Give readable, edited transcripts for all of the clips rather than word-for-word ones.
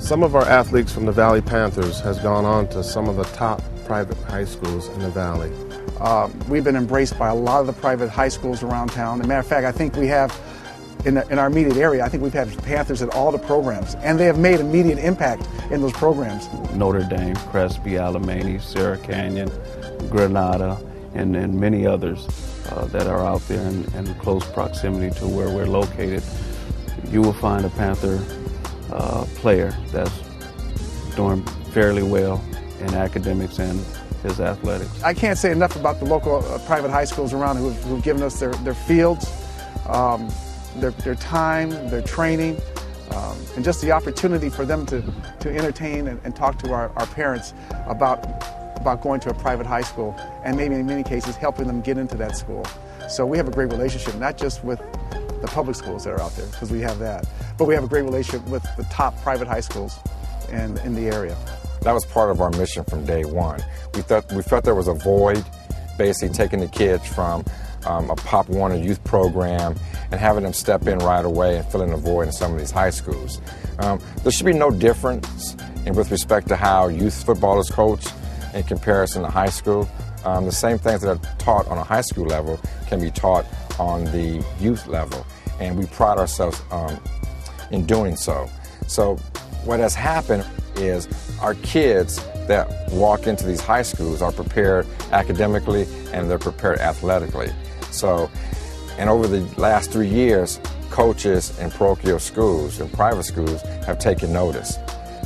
Some of our athletes from the Valley Panthers has gone on to some of the top private high schools in the Valley. We've been embraced by a lot of the private high schools around town. As a matter of fact, I think we have, in our immediate area, I think we've had Panthers at all the programs, and they have made immediate impact in those programs. Notre Dame, Crespi, Alamany, Sarah Canyon, Granada, and many others that are out there in close proximity to where we're located. You will find a Panther player that's doing fairly well in academics and his athletics. I can't say enough about the local private high schools around who've given us their fields, their time, their training, and just the opportunity for them to entertain and talk to our parents about going to a private high school, and maybe in many cases helping them get into that school. So we have a great relationship, not just with the public schools that are out there, because we have that, but we have a great relationship with the top private high schools in the area. That was part of our mission from day one. We felt there was a void, basically taking the kids from a Pop Warner youth program and having them step in right away and filling the void in some of these high schools. There should be no difference with respect to how youth football is coached in comparison to high school. The same things that are taught on a high school level can be taught on the youth level, and we pride ourselves in doing so. So what has happened is our kids that walk into these high schools are prepared academically and they're prepared athletically. So, and over the last 3 years, coaches in parochial schools and private schools have taken notice.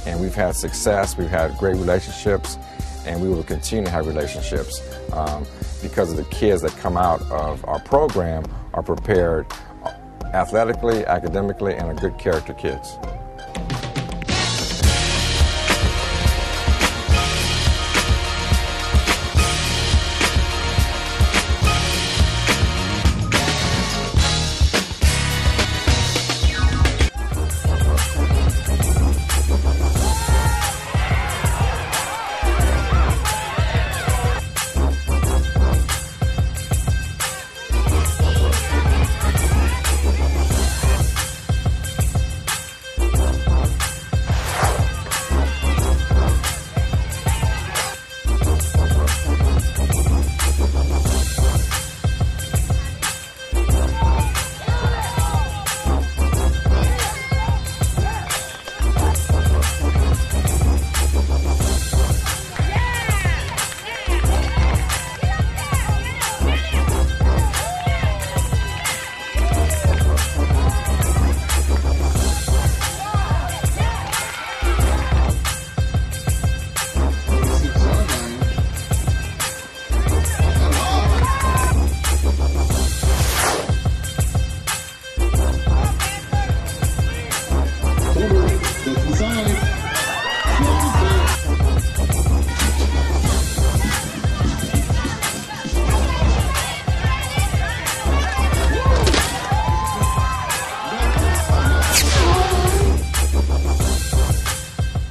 And we've had success, we've had great relationships, and we will continue to have relationships because of the kids that come out of our program are prepared athletically, academically, and are good character kids.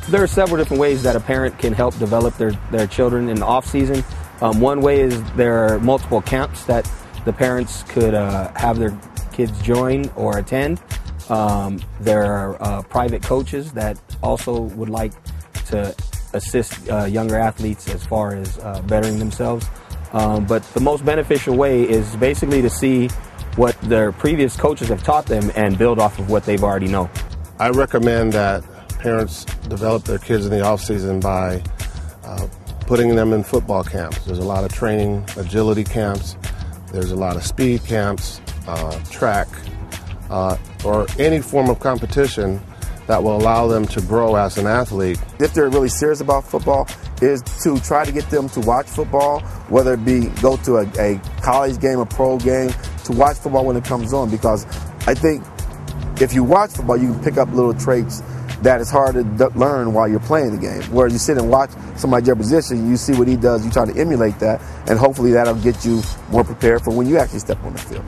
There are several different ways that a parent can help develop their children in the off season. One way is there are multiple camps that the parents could have their kids join or attend. There are private coaches that also would like to assist younger athletes as far as bettering themselves. But the most beneficial way is basically to see what their previous coaches have taught them and build off of what they've already know. I recommend that parents develop their kids in the off-season by putting them in football camps. There's a lot of training, agility camps, there's a lot of speed camps, track, or any form of competition that will allow them to grow as an athlete. If they're really serious about football, is to try to get them to watch football, whether it be go to a college game, a pro game, to watch football when it comes on, because I think if you watch football, you can pick up little traits that is hard to learn while you're playing the game. Where you sit and watch somebody your position, you see what he does, you try to emulate that, and hopefully that'll get you more prepared for when you actually step on the field.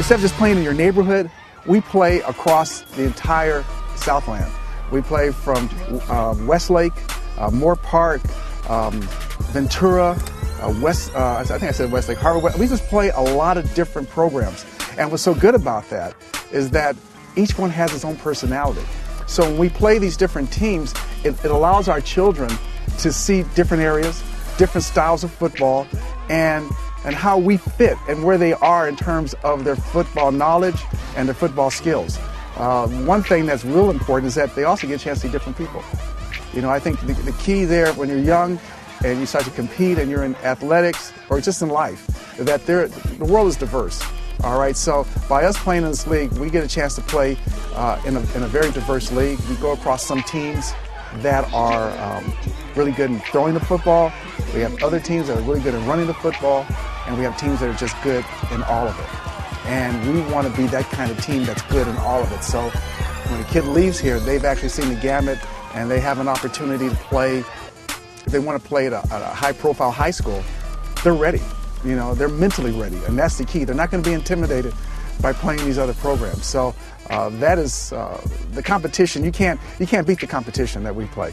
instead of just playing in your neighborhood, we play across the entire Southland. We play from Westlake, Moore Park, Ventura, I think I said Westlake, Harvard. We just play a lot of different programs. And what's so good about that is that each one has its own personality. So when we play these different teams, it allows our children to see different areas, different styles of football, and how we fit and where they are in terms of their football knowledge and their football skills. One thing that's real important is that they also get a chance to see different people. You know, I think the key there when you're young and you start to compete and you're in athletics or just in life, that the world is diverse. All right, so by us playing in this league, we get a chance to play in a very diverse league. We go across some teams that are really good in throwing the football. We have other teams that are really good in running the football, and we have teams that are just good in all of it. And we want to be that kind of team that's good in all of it. So when a kid leaves here, they've actually seen the gamut, and they have an opportunity to play. If they want to play at a high-profile high school, they're ready. You know, they're mentally ready, and that's the key. They're not going to be intimidated by playing these other programs. So that is the competition. You can't beat the competition that we play.